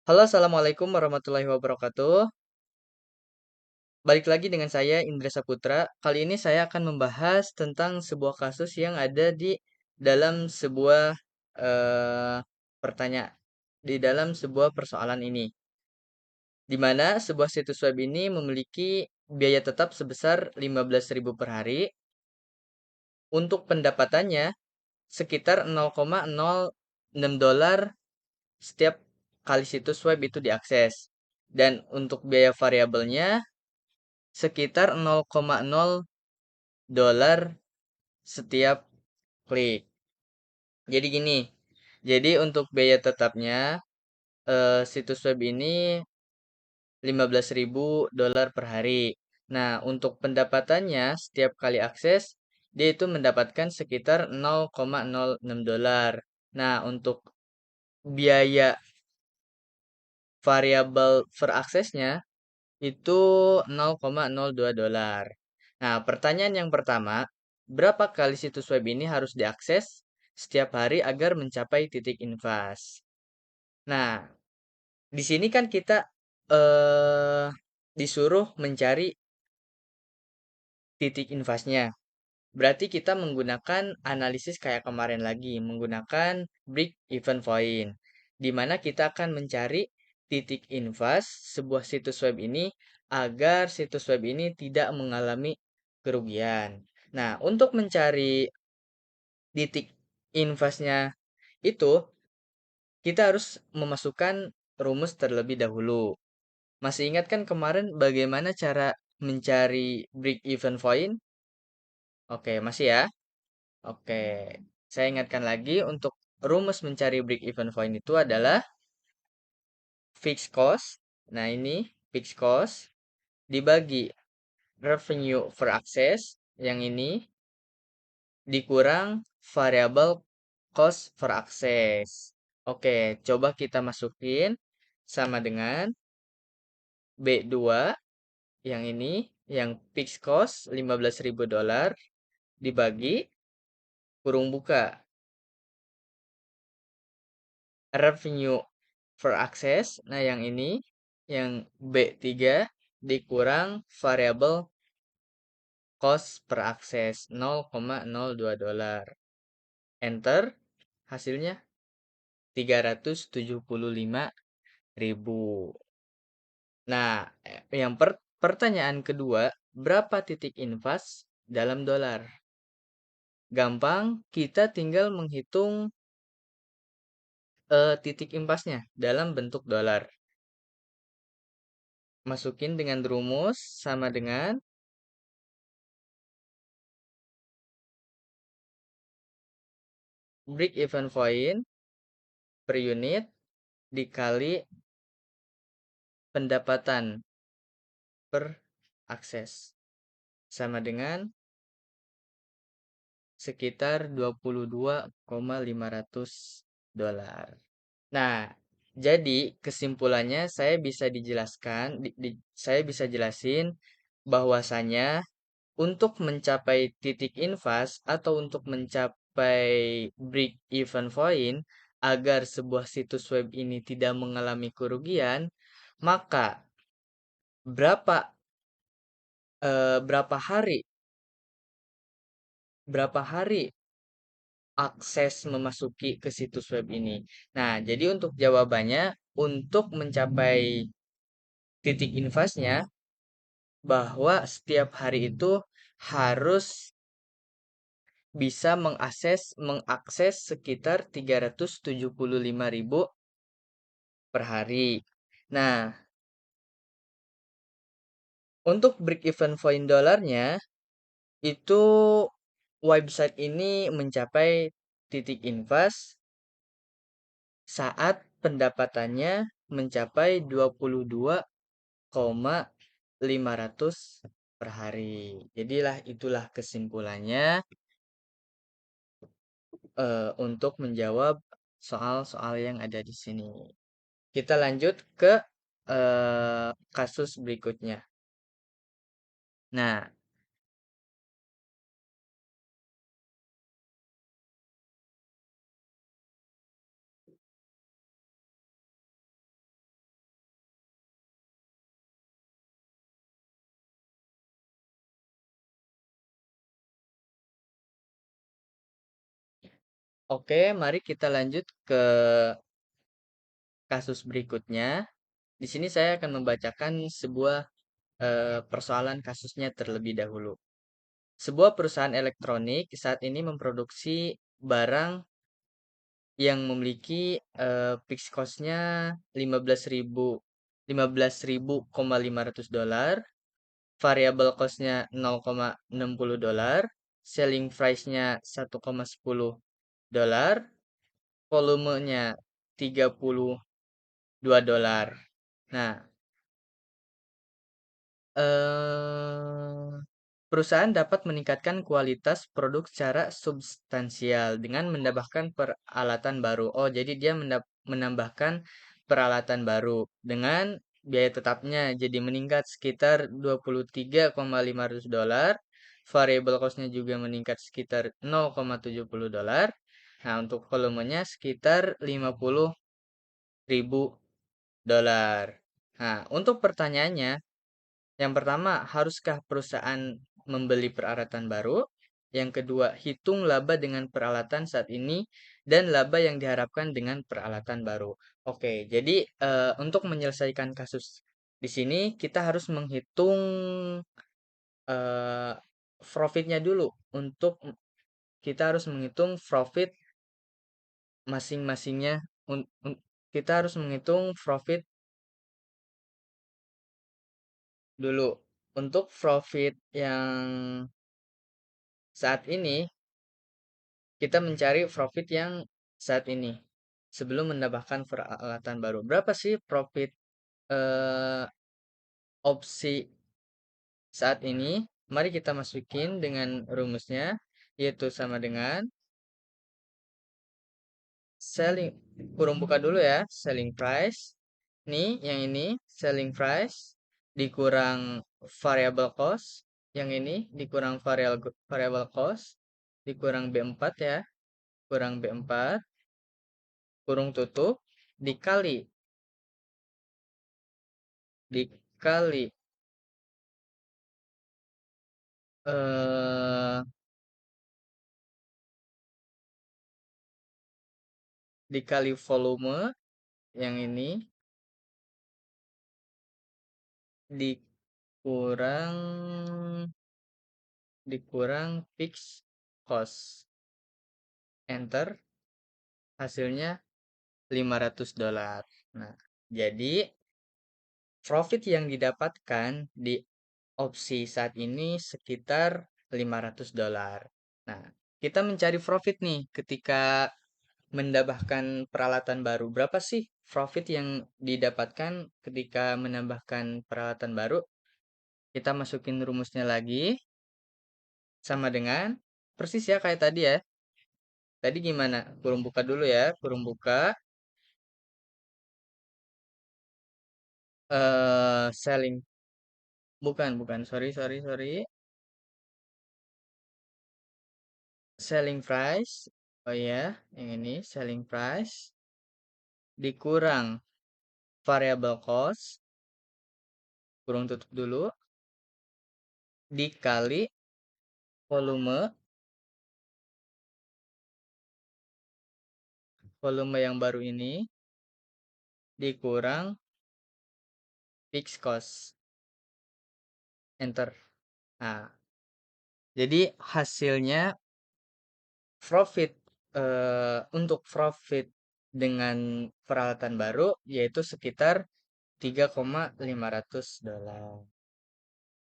Halo, assalamualaikum warahmatullahi wabarakatuh. Balik lagi dengan saya Indra Saputra. Kali ini saya akan membahas tentang sebuah kasus yang ada di dalam sebuah pertanyaan, di dalam sebuah persoalan ini, di mana sebuah situs web ini memiliki biaya tetap sebesar 15.000 per hari. Untuk pendapatannya sekitar 0,06 dolar setiap kali situs web itu diakses. Dan untuk biaya variabelnya sekitar 0,0 dolar setiap klik. Jadi gini, jadi untuk biaya tetapnya situs web ini 15.000 dolar per hari. Nah, untuk pendapatannya setiap kali akses dia itu mendapatkan sekitar 0,06 dolar. Nah, untuk biaya variabel per aksesnya itu 0,02 dolar. Nah, pertanyaan yang pertama, berapa kali situs web ini harus diakses setiap hari agar mencapai titik invas? Nah, di sini kan kita eh disuruh mencari titik invasnya. Berarti kita menggunakan analisis kayak kemarin lagi, menggunakan break even point, di mana kita akan mencari titik invas sebuah situs web ini agar situs web ini tidak mengalami kerugian. Nah, untuk mencari titik invasnya itu, kita harus memasukkan rumus terlebih dahulu. Masih ingat kan kemarin bagaimana cara mencari break even point? Oke, masih ya? Oke, saya ingatkan lagi untuk rumus mencari break even point itu adalah fixed cost. Nah, ini fixed cost dibagi revenue per access yang ini dikurang variable cost per access. Oke, coba kita masukin sama dengan B2 yang ini yang fixed cost 15.000 dolar dibagi kurung buka revenue per access. Nah, yang ini yang B3 dikurang variable cost per access 0,02 dolar. Enter. Hasilnya 375.000. Nah, yang pertanyaan kedua, berapa titik invas dalam dolar? Gampang, kita tinggal menghitung titik invasnya dalam bentuk dolar. Masukin dengan rumus sama dengan break even point per unit dikali pendapatan per akses sama dengan sekitar 22,500 dolar. Nah, jadi kesimpulannya saya bisa jelasin bahwasanya untuk mencapai titik invas atau untuk mencapai break even point agar sebuah situs web ini tidak mengalami kerugian, maka berapa berapa hari berapa hari akses memasuki ke situs web ini. Nah, jadi untuk jawabannya untuk mencapai titik invasnya bahwa setiap hari itu harus bisa mengakses sekitar 375.000 per hari. Nah, untuk break even point dolarnya itu website ini mencapai titik invas saat pendapatannya mencapai 22,500 per hari. Jadilah itulah kesimpulannya untuk menjawab soal-soal yang ada di sini. Kita lanjut ke kasus berikutnya. Nah, Oke, mari kita lanjut ke kasus berikutnya. Di sini saya akan membacakan sebuah persoalan kasusnya terlebih dahulu. Sebuah perusahaan elektronik saat ini memproduksi barang yang memiliki fixed cost-nya 15.000 $15.500, variable cost-nya $0,60, selling price-nya $1,10, volumenya $32. Nah, eh perusahaan dapat meningkatkan kualitas produk secara substansial dengan menambahkan peralatan baru. Oh, jadi dia menambahkan peralatan baru dengan biaya tetapnya jadi meningkat sekitar $23,500. Variable cost-nya juga meningkat sekitar $0,70. Nah, untuk volumenya sekitar $50.000. Nah, untuk pertanyaannya, yang pertama, haruskah perusahaan membeli peralatan baru? Yang kedua, hitung laba dengan peralatan saat ini dan laba yang diharapkan dengan peralatan baru. Oke, jadi untuk menyelesaikan kasus di sini kita harus menghitung eh, profitnya dulu. Untuk kita harus menghitung profit masing-masingnya. Kita harus menghitung profit dulu. Untuk profit yang saat ini, kita mencari profit yang saat ini sebelum menambahkan peralatan baru. Berapa sih profit eh, opsi saat ini? Mari kita masukin dengan rumusnya, yaitu sama dengan selling, kurung buka dulu ya, selling price. Nih, yang ini selling price dikurang variable cost. Yang ini dikurang variable cost, dikurang B4 ya, kurang B4, kurung tutup, dikali dikali eh dikali volume yang ini dikurang dikurang fixed cost. Enter, hasilnya $500. Nah, jadi profit yang didapatkan di opsi saat ini sekitar $500. Nah, kita mencari profit nih ketika menambahkan peralatan baru. Berapa sih profit yang didapatkan ketika menambahkan peralatan baru? Kita masukin rumusnya lagi, sama dengan persis ya kayak tadi ya. Tadi gimana? Kurung buka dulu ya, kurung buka. Selling, bukan, bukan, sorry, sorry, sorry. Selling price, oh ya, yang ini selling price dikurang variable cost, kurung tutup dulu, dikali volume, volume yang baru ini dikurang fixed cost. Enter. Nah, jadi hasilnya profit untuk profit dengan peralatan baru yaitu sekitar $3,500.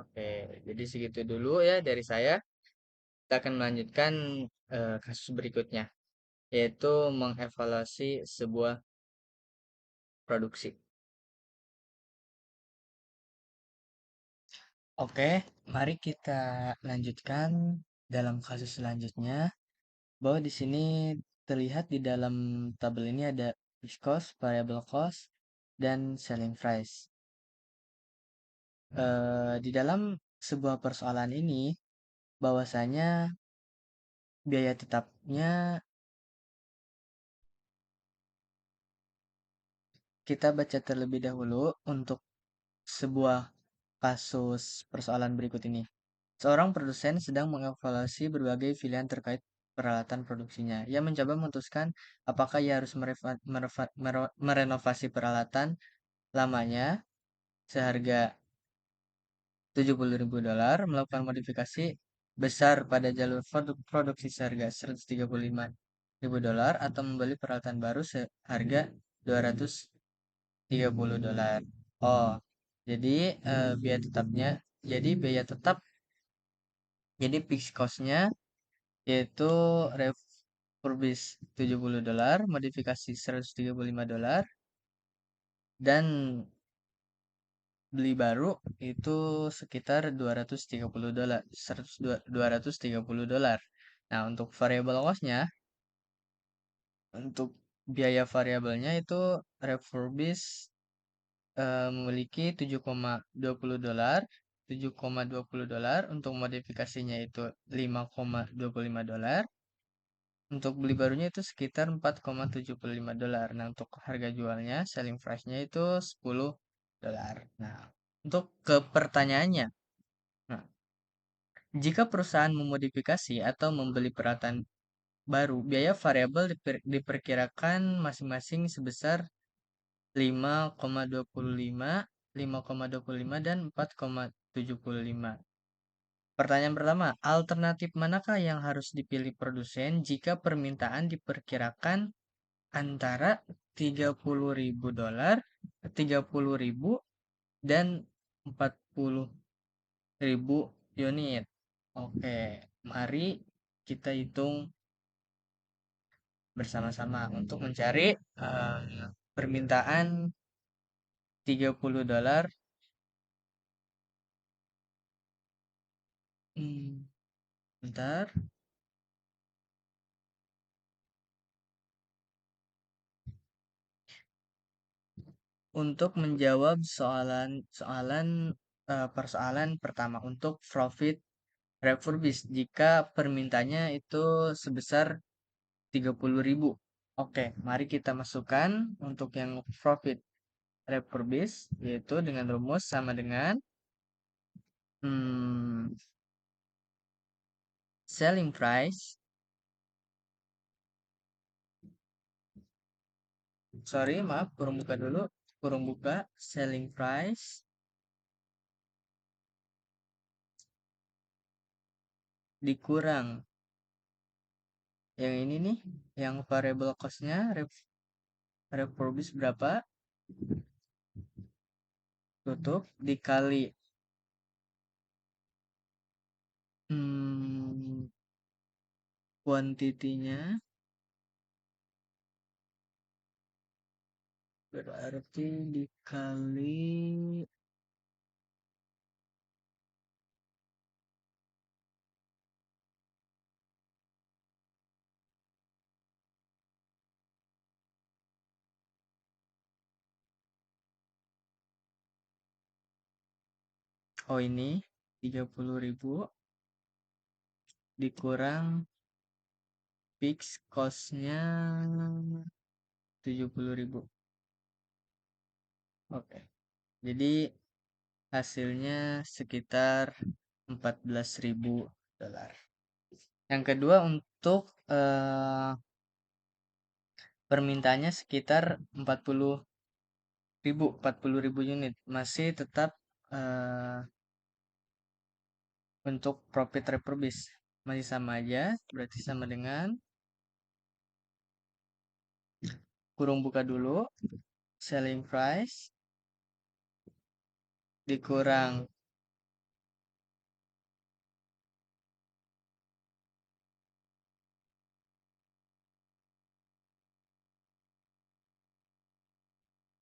Oke, jadi segitu dulu ya dari saya. Kita akan melanjutkan kasus berikutnya, yaitu mengevaluasi sebuah produksi. Oke, mari kita lanjutkan dalam kasus selanjutnya. Bahwa di sini terlihat di dalam tabel ini ada fixed cost, variable cost, dan selling price. Di dalam sebuah persoalan ini, bahwasanya biaya tetapnya kita baca terlebih dahulu untuk sebuah kasus persoalan berikut ini. Seorang produsen sedang mengevaluasi berbagai pilihan terkait peralatan produksinya. Ia mencoba memutuskan apakah ia harus merenovasi peralatan lamanya seharga $70.000, melakukan modifikasi besar pada jalur produksi seharga $135.000, atau membeli peralatan baru seharga $230. Oh, jadi biaya tetapnya, jadi biaya tetap, jadi fixed cost-nya yaitu refurbish $70, modifikasi $135, dan beli baru itu sekitar $230, 230 dolar. Nah, untuk variable cost-nya, untuk biaya variabelnya itu refurbish memiliki $7,20, $7,20. Untuk modifikasinya itu $5,25. Untuk beli barunya itu sekitar $4,75. Nah, untuk harga jualnya, selling price-nya itu $10. Nah, untuk ke pertanyaannya. Nah, jika perusahaan memodifikasi atau membeli peralatan baru, biaya variabel diperkirakan masing-masing sebesar 5,25, 5,25, dan 4,75. Pertanyaan pertama, alternatif manakah yang harus dipilih produsen jika permintaan diperkirakan antara $30.000, 30.000, dan 40.000 unit? Oke, mari kita hitung bersama-sama untuk mencari permintaan $30. Bentar. Untuk menjawab persoalan pertama, untuk profit refurbish jika permintanya itu sebesar 30.000. Oke, mari kita masukkan untuk yang profit refurbish, yaitu dengan rumus sama dengan hmm, selling price, sorry maaf, kurung buka dulu, kurung buka, selling price dikurang yang ini nih, yang variable cost-nya refurbish berapa, tutup, dikali kuantitinya, berarti dikali, oh ini 30.000 dikurang fix cost-nya 70.000. Oke, jadi hasilnya sekitar $14.000. Yang kedua, untuk permintaannya sekitar 40.000 unit, masih tetap eh, untuk profit refurbish masih sama aja, berarti sama dengan kurung buka dulu, selling price dikurang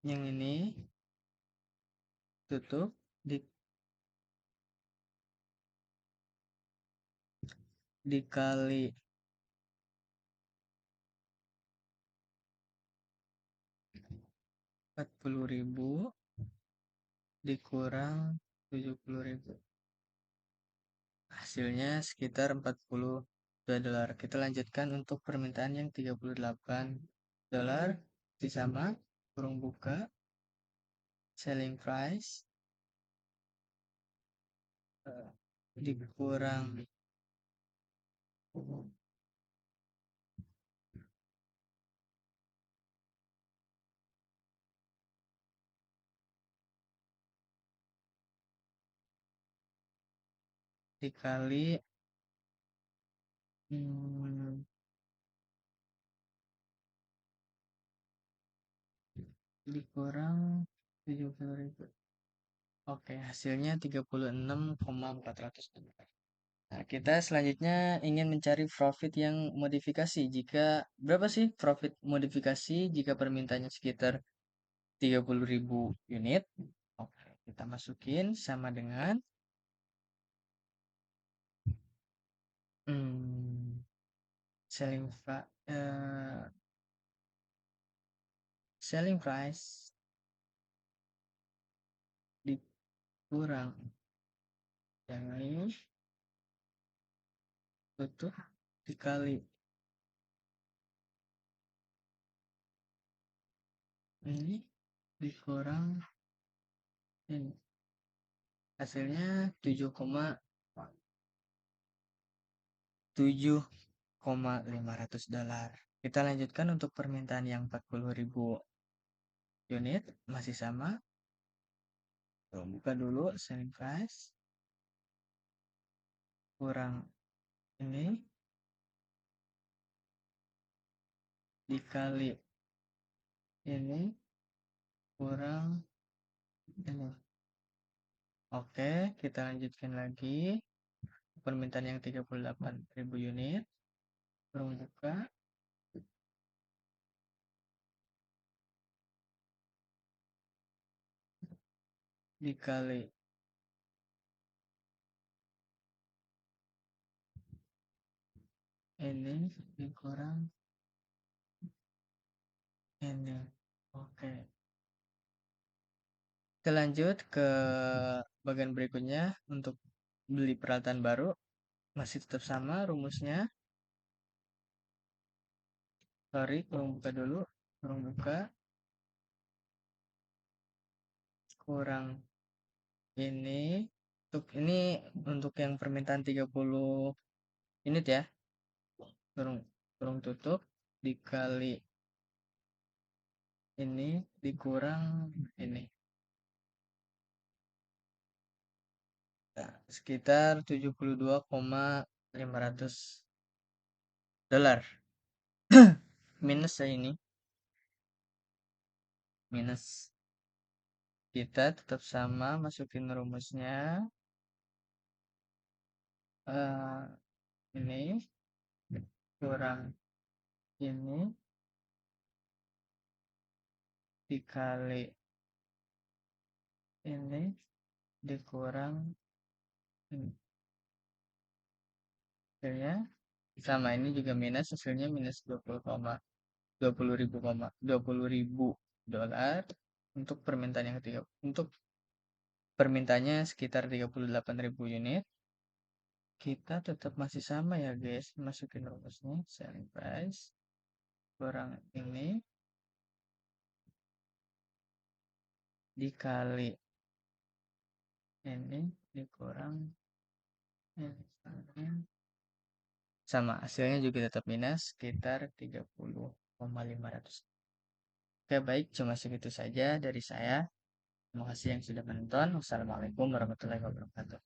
yang ini, tutup, dikali 40.000 dikurang 70.000, hasilnya sekitar $42. Kita lanjutkan untuk permintaan yang $38, sama kurung buka, selling price dikurang dikali hmm, dikurang 70.000. Oke, hasilnya 36,400. Nah, kita selanjutnya ingin mencari profit yang modifikasi. Jika berapa sih profit modifikasi jika permintaannya sekitar 30.000 unit? Oke, kita masukin sama dengan hmm, selling selling price dikurang yang ini tutup dikali ini dikurang ini, hasilnya 7,500 dolar. Kita lanjutkan untuk permintaan yang 40.000 unit, masih sama. Buka dulu selling price kurang ini dikali ini kurang ini. Oke, kita lanjutkan lagi permintaan yang 38.000 unit. Kurang buka dikali ini dikurang ini. Oke, kita lanjut ke bagian berikutnya untuk beli peralatan baru. Masih tetap sama rumusnya. Sorry, kurang buka dulu. Kurang buka kurang ini. Untuk yang permintaan 30 unit ya. Kurang kurang tutup dikali ini dikurang ini. Nah, sekitar 72,500 dolar. Minus ya ini. Minus. Kita tetap sama masukin rumusnya. Eh, ini kurang ini dikali ini dikurang ini. Hasilnya sama, ini juga minus, hasilnya minus 20.000 dolar untuk permintaan yang ketiga. Untuk permintaannya sekitar 38.000 unit. Kita tetap masih sama ya guys, masukin rumusnya selling price kurang ini dikali ini dikurang ini. Sama, hasilnya juga tetap minus sekitar 30,500. Oke, baik, cuma segitu saja dari saya. Terima kasih yang sudah menonton. Wassalamualaikum warahmatullahi wabarakatuh.